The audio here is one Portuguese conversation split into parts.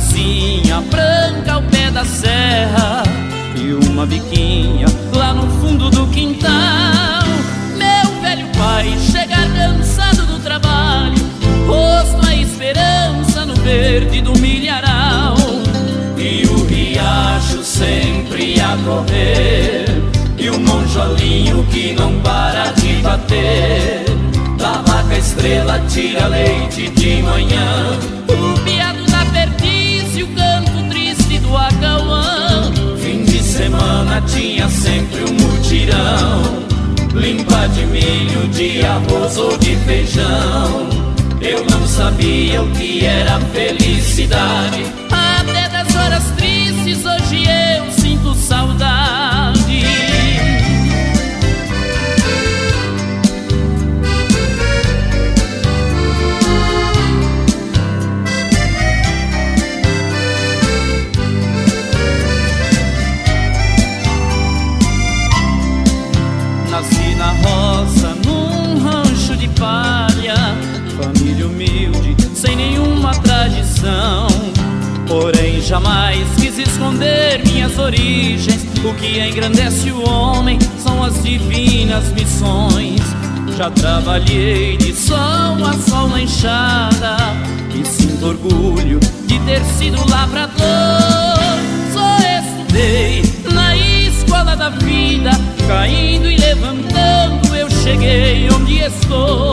casinha branca ao pé da serra e uma biquinha lá no fundo do quintal. Meu velho pai chegar cansado do trabalho, posto a esperança no verde do milharal. E o riacho sempre a correr, e o monjolinho que não para de bater. Da vaca estrela tira leite de manhã, o piado da perdiz e o canto triste do acauã. Fim de semana tinha sempre um mutirão, limpa de milho, de arroz ou de feijão. Eu não sabia o que era felicidade, até das horas tristes hoje eu sinto saudade. Nasci na roça, num rancho de palha, família humilde, sem nenhuma tradição. Porém jamais quis esconder minhas origens. O que engrandece o homem são as divinas missões. Já trabalhei de sol a sol na enxada e sinto orgulho de ter sido lavrador. Só estudei na escola da vida, caindo e levantando eu cheguei onde estou.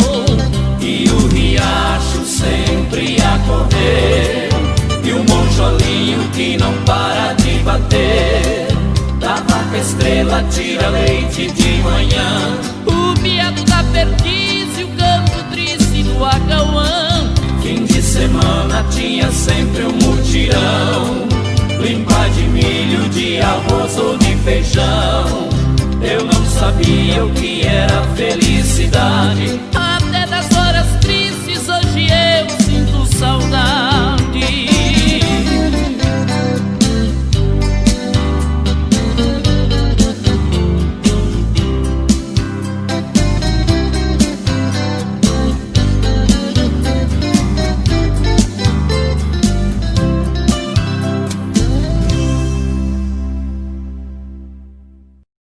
E o riacho sempre a correr, e o monjolinho que não para de bater. Da vaca estrela tira leite de manhã,